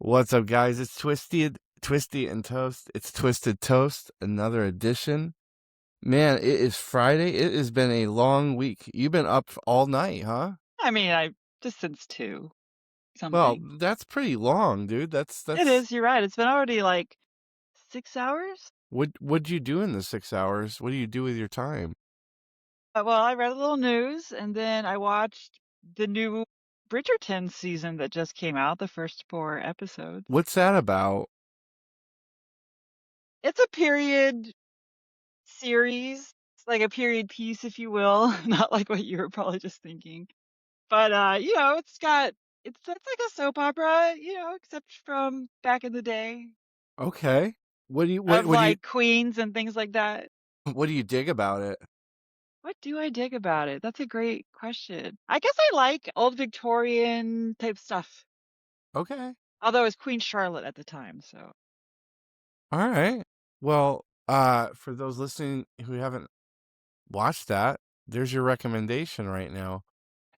What's up, guys? It's Twisty and Toast. It's Twisted Toast, another edition. Man, it is Friday. It has been a long week. You've been up all night, huh? I mean, I just since 2 Well, something. that's pretty long, dude. It That's is, you're right. It's been already like 6 hours. what'd you do in the 6 hours? What do you do with your time? Well, I read a little news and then I watched the new Bridgerton season that just came out, the first 4 episodes. What's that about? It's a period series. It's like a period piece, if you will, not like what you were probably just thinking. But it's like a soap opera, except from back in the day Okay. What do you of like queens and things like that. what do you dig about it? What do I dig about it? That's a great question. I guess I like old Victorian type stuff, Okay. although it was Queen Charlotte at the time, so. All right. Well, for those listening who haven't watched that, there's your recommendation right now.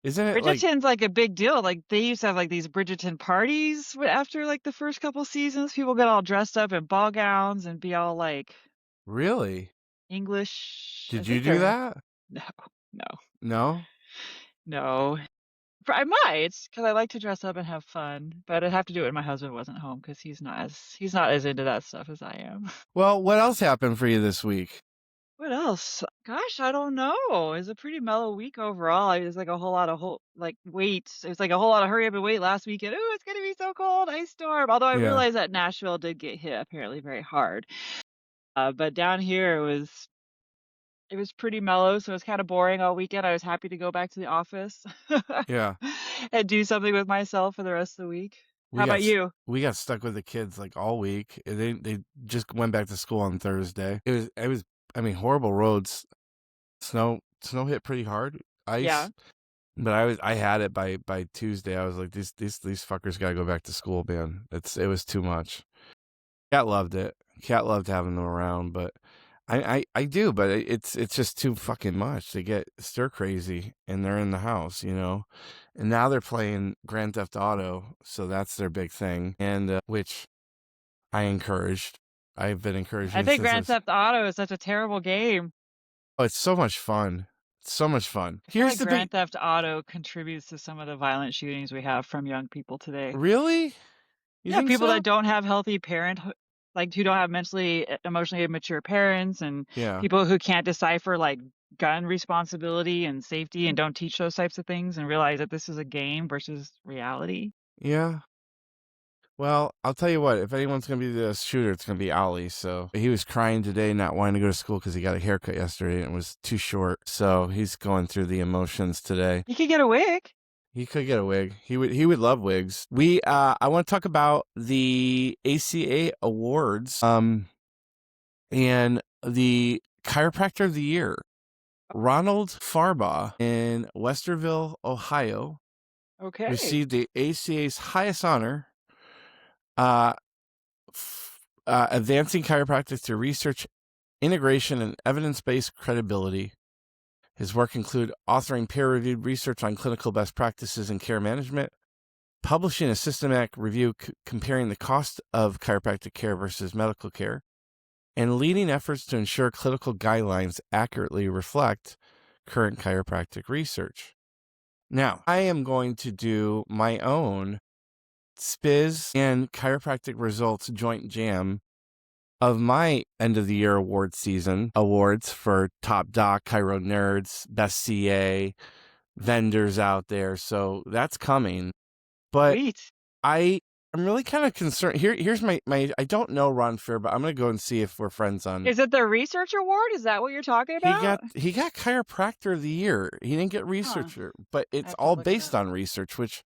Isn't it like Bridgerton's like a big deal. Like they used to have like these Bridgerton parties after like the first couple seasons. People get all dressed up in ball gowns and be all like really? English. I Did you think do they're that? no, no, No? no. I might, because I like to dress up and have fun, but I'd have to do it when my husband wasn't home because he's not as into that stuff as I am. Well, what else happened for you this week? What else? Gosh, I don't know. It was a pretty mellow week overall. It was like a whole lot of wait. It was like a whole lot of hurry up and wait last weekend. Oh, it's gonna be so cold, ice storm. Although I Yeah. realized that Nashville did get hit apparently very hard. But down here it was pretty mellow, so it was kind of boring all weekend. I was happy to go back to the office Yeah. and do something with myself for the rest of the week. We How got about you? we got stuck with the kids like all week. They just went back to school on Thursday. It was I mean horrible roads. Snow hit pretty hard. Yeah. Ice. But I had it by Tuesday. I was like these fuckers got to go back to school, man. It was too much. Cat loved it. Cat loved having them around, but I do, but it's just too fucking much. They get stir crazy and they're in the house, and now they're playing Grand Theft Auto, so that's their big thing, and which I encouraged. I've been I encouraging think since I Grand was. Theft Auto is such a terrible game. Oh, it's so much fun. It's so much fun. I feel Here's like the big. Grand Theft Auto contributes to some of the violent shootings we have from young people today. Really? You Yeah, think people so? that don't have healthy like who don't have emotionally immature parents, and Yeah. people who can't decipher like gun responsibility and safety and don't teach those types of things and realize that this is a game versus reality. Yeah. Well, I'll tell you what, if anyone's going to be the shooter, it's going to be Ollie. So he was crying today, not wanting to go to school because he got a haircut yesterday and it was too short. So he's going through the emotions today. You could get a wig. He could get a wig. He would love wigs. I want to talk about the ACA awards, and the Chiropractor of the Year. Ronald Farbaugh in Westerville, Ohio, Okay. received the ACA's highest honor, uh, advancing chiropractic through research, integration, and evidence-based credibility. His work include authoring peer-reviewed research on clinical best practices in care management, publishing a systematic review comparing the cost of chiropractic care versus medical care, and leading efforts to ensure clinical guidelines accurately reflect current chiropractic research. Now, I am going to do my own Spiz and Chiropractic Results joint jam of my end of the year award season awards for top doc, chiro nerds, best CA, vendors out there. So that's coming. But Sweet. I'm really kind of concerned. Here's my I don't know Ron Fair, but I'm gonna go and see if we're friends on. Is it the research award? Is that what you're talking about? He got Chiropractor of the Year. He didn't get Huh. researcher, but I it's have to all look it based up. on research, which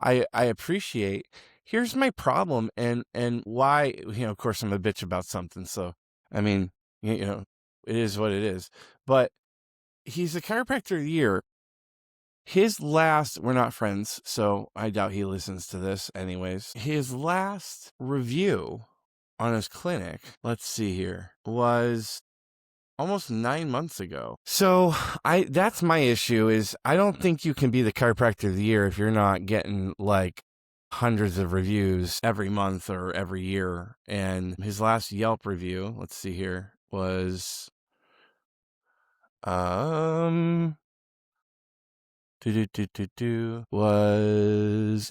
I appreciate. Here's my problem and why, of course I'm a bitch about something. So, I mean, it is what it is. But he's a Chiropractor of the Year. We're not friends, so I doubt he listens to this anyways. His last review on his clinic, let's see here, was almost 9 months ago. So that's my issue is I don't think you can be the Chiropractor of the Year if you're not getting like hundreds of reviews every month or every year. And his last Yelp review, let's see here, was was,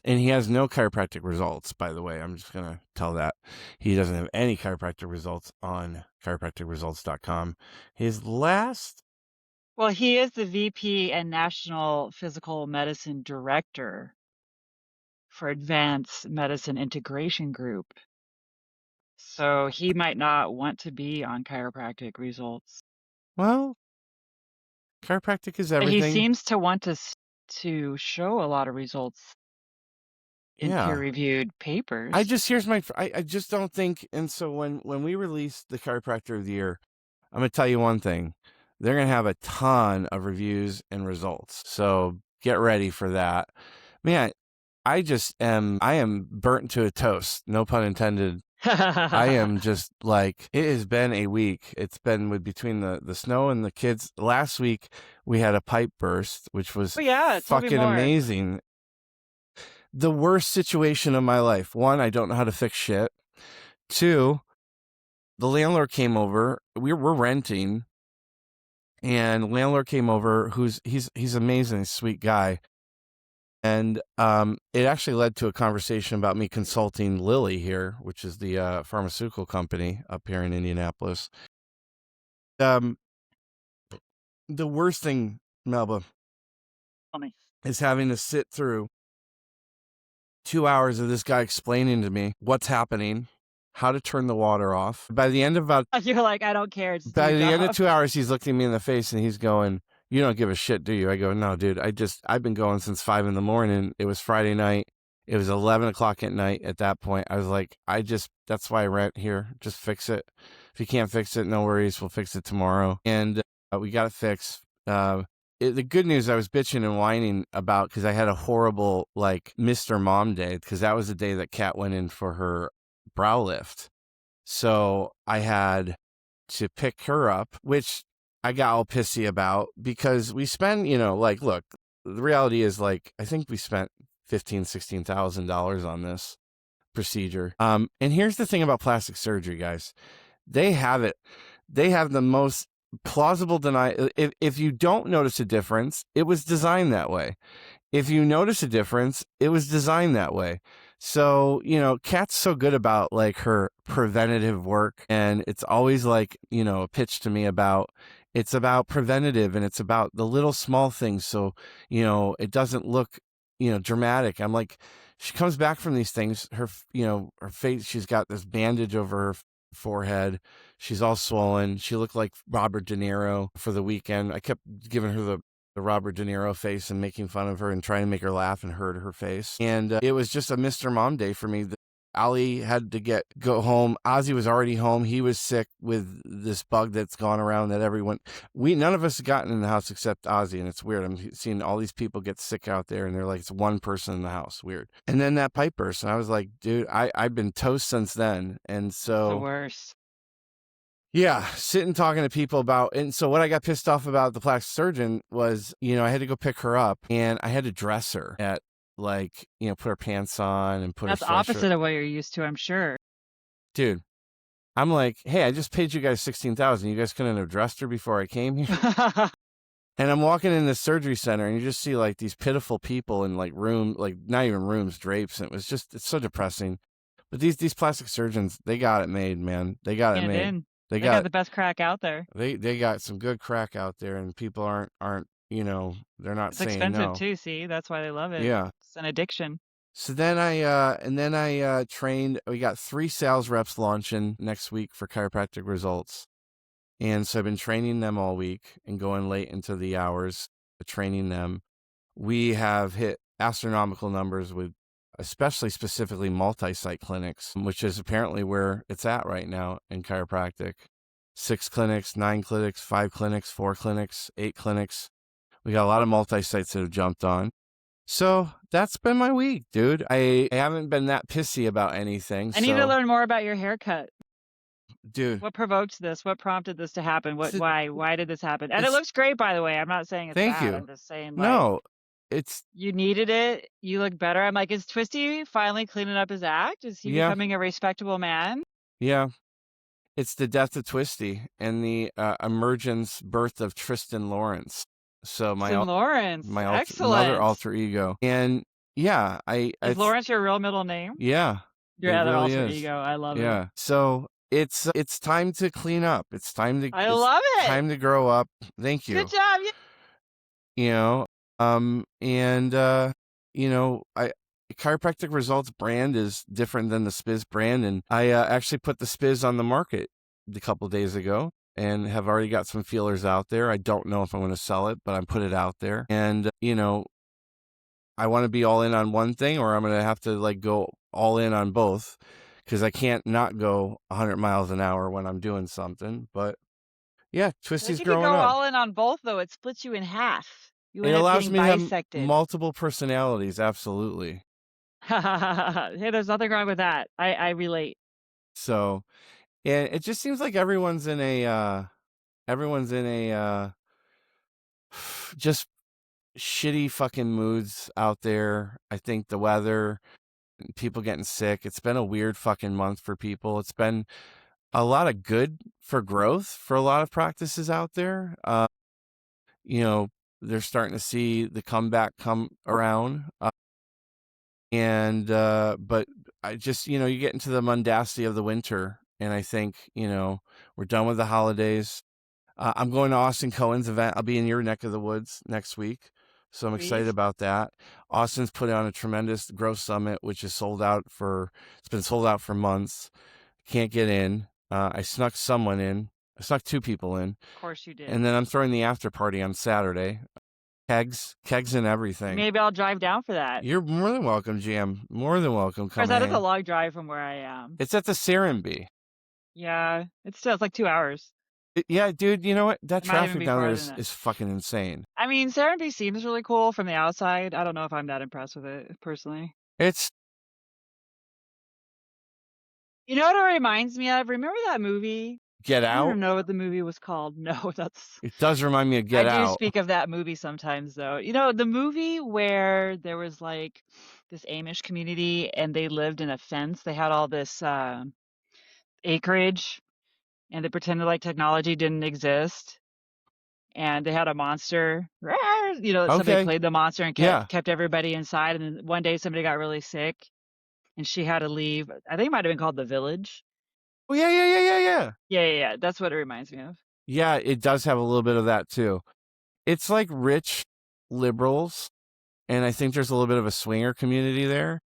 and he has no chiropractic results, by the way. I'm just going to tell that. He doesn't have any chiropractic results on chiropracticresults.com. His last. Well, he is the VP and National Physical Medicine Director for Advanced Medicine Integration Group. So he might not want to be on Chiropractic Results. Well, chiropractic is But he everything. seems to want to show a lot of results in Yeah. peer-reviewed papers. I just don't think, and so when we release the Chiropractor of the Year, I'm going to tell you one thing. They're going to have a ton of reviews and results. So get ready for that. Man, I am burnt to a toast. No pun intended. I am just like, it has been a week. It's been between the snow and the kids. Last week we had a pipe burst, which was Oh yeah, tell me fucking more. amazing. The worst situation of my life. One, I don't know how to fix shit. Two, the landlord came over. We're renting, and landlord came over. He's amazing, sweet guy. And it actually led to a conversation about me consulting Lilly here, which is the pharmaceutical company up here in Indianapolis. The worst thing, Melba, Tell me. is having to sit through 2 hours of this guy explaining to me what's happening, how to turn the water off. By the end of You're like, I don't care. It's by your the end of job. 2 hours, he's looking me in the face and he's going, "You don't give a shit, do you?" I go, "No, dude. I've been going since 5 a.m. It was Friday night. It was 11 o'clock at night at that point. I was like, that's why I rent here. Just fix it. If you can't fix it, no worries. We'll fix it tomorrow." And we got it fixed. The good news, I was bitching and whining about, because I had a horrible, like, Mr. Mom day, because that was the day that Kat went in for her brow lift. So I had to pick her up, which I got all pissy about, because we spend, like, look, the reality is, like, I think we spent $15,000-$16,000 on this procedure. And here's the thing about plastic surgery, guys. They have the most plausible denial. If you don't notice a difference, it was designed that way. If you notice a difference, it was designed that way. So, Kat's so good about, like, her preventative work, and it's always like, a pitch to me about, it's about preventative, and it's about the little small things. So, it doesn't look, dramatic. I'm like, she comes back from these things, her face, she's got this bandage over her forehead. She's all swollen. She looked like Robert De Niro for the weekend. I kept giving her the Robert De Niro face and making fun of her and trying to make her laugh and hurt her face. And it was just a Mr. Mom day for me. Ali had to go home. Ozzy was already home. He was sick with this bug that's gone around that none of us have gotten in the house except Ozzy. And it's weird. I'm seeing all these people get sick out there, and they're like, it's one person in the house. Weird. And then that pipe burst, and I was like, dude, I've been toast since then. And so The worst. yeah, sitting talking to people about, and so what I got pissed off about the plastic surgeon was, I had to go pick her up, and I had to dress her at, like, put her pants on and put That's her sweatshirt. opposite of what you're used to, I'm sure. Dude, I'm like, hey, I just paid you guys $16,000. You guys couldn't have dressed her before I came here. And I'm walking in the surgery center, and you just see, like, these pitiful people in, like, like, not even rooms, drapes, and it's so depressing. But these plastic surgeons, they got it made, man. They got it made. They got the best crack out there. They got some good crack out there, and people aren't they're not It's saying expensive no. too, see? That's why they love it. Yeah. It's an addiction. So then I trained. We got 3 sales reps launching next week for Chiropractic Results. And so I've been training them all week and going late into the hours, training them. We have hit astronomical numbers with specifically multi-site clinics, which is apparently where it's at right now in chiropractic. 6 clinics, 9 clinics, 5 clinics, 4 clinics, 8 clinics. We got a lot of multi-sites that have jumped on. So that's been my week, dude. I haven't been that pissy about anything. I need to learn more about your haircut. Dude. What provoked this? What prompted this to happen? Why did this happen? And it looks great, by the way. I'm not saying it's Thank bad. you. I'm just saying, No, it's You needed it. You look better. I'm like, is Twisty finally cleaning up his act? Is he yeah, becoming a respectable man? yeah. It's the death of Twisty and the emergence birth of Tristan Lawrence. So Tristan Lawrence. another Excellent. alter ego. And yeah, Is Lawrence your real middle name? yeah, Your it other really alter is. ego. I love it. Yeah. So it's time to clean up. I It's love it. time to grow up. Thank Good you. job. Yeah. You know, and I Chiropractic Results brand is different than the Spiz brand, and I actually put the Spiz on the market a couple days ago and have already got some feelers out there. I don't know if I'm going to sell it, but I put it out there. And I want to be all in on one thing, or I'm going to have to like go all in on both, because I can't not go 100 miles an hour when I'm doing something. But yeah, I think Twisty's if you growing go up. all in on both, though, it splits you in half. You It end up allows getting me to have bisected. multiple personalities. Absolutely. Hey, there's nothing wrong with that. I relate. So, and it just seems like everyone's in a just shitty fucking moods out there. I think the weather, people getting sick. It's been a weird fucking month for people. It's been a lot of good for growth for a lot of practices out there. You know, they're starting to see the comeback come around. But I just, you get into the mundacity of the winter, and I think, we're done with the holidays. I'm going to Austin Cohen's event. I'll be in your neck of the woods next week, so I'm excited Sweet. about that. Austin's put on a tremendous growth summit, which is sold out it's been sold out for months. Can't get in. I snuck someone in. I snuck two people in, Of course you did. and then I'm throwing the after party on Saturday. Kegs and everything. Maybe I'll drive down for that. You're more than welcome, GM. More than welcome. Of course, Come that is a hang. long drive from where I am. It's at the Serenbe. Yeah, it's like 2 hours. Yeah, dude, you know what? That It might even traffic be down there farther than that. is fucking insane. I mean, Serenbe seems really cool from the outside. I don't know if I'm that impressed with it personally. It's You know what it reminds me of? Remember that movie? Get I don't Out. even know what the movie was called. No, It does remind me of I Get do Out. speak of that movie sometimes, though. You know, the movie where there was like this Amish community and they lived in a fence. They had all this acreage and they pretended like technology didn't exist. And they had a monster, somebody Okay. played the monster and Yeah. kept everybody inside. And then one day somebody got really sick and she had to leave. I think it might have been called The Village. Oh, yeah, yeah, yeah, yeah, yeah. Yeah. That's what it reminds me of. Yeah, it does have a little bit of that too. It's like rich liberals, and I think there's a little bit of a swinger community there.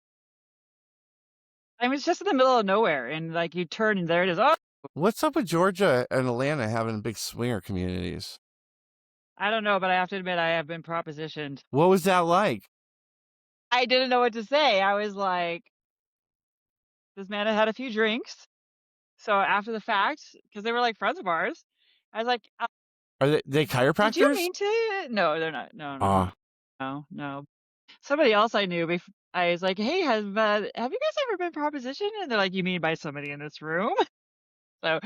I mean, it's just in the middle of nowhere. And like you turn and there it is. Oh, What's up with Georgia and Atlanta having big swinger communities? I don't know, but I have to admit I have been propositioned. What was that like? I didn't know what to say. I was like, this man had had a few drinks. So after the fact, because they were like friends of ours, I was like, Are they did you chiropractors? mean to? No, they're not. No, no, no, Ah, no, no. Somebody else I knew. I was like, hey, have you guys ever been propositioned? And they're like, you mean by somebody in this room? So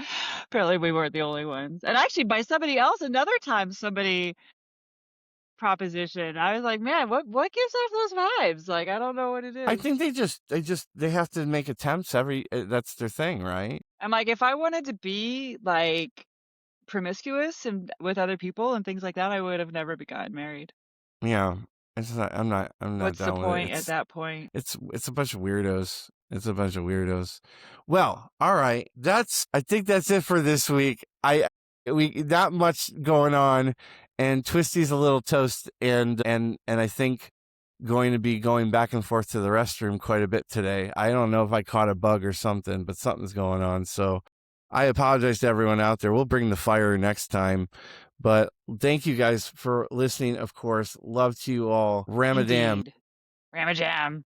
apparently we weren't the only ones. And actually, by somebody else, another time somebody proposition. I was like, man, what gives off those vibes? Like, I don't know what it I is. think they have to make attempts that's their thing, right? I'm like, if I wanted to be like promiscuous and with other people and things like that, I would have never gotten married. Yeah. I'm not What's the down with point it. at that point? It's a bunch of weirdos. It's a bunch of weirdos. Well, all right. I think that's it for this week. We not much going on, and Twisty's a little toast, and I think going to be going back and forth to the restroom quite a bit today. I don't know if I caught a bug or something, but something's going on. So I apologize to everyone out there. We'll bring the fire next time. But thank you guys for listening, of course. Love to you all. Ramadam. Indeed. Ramajam.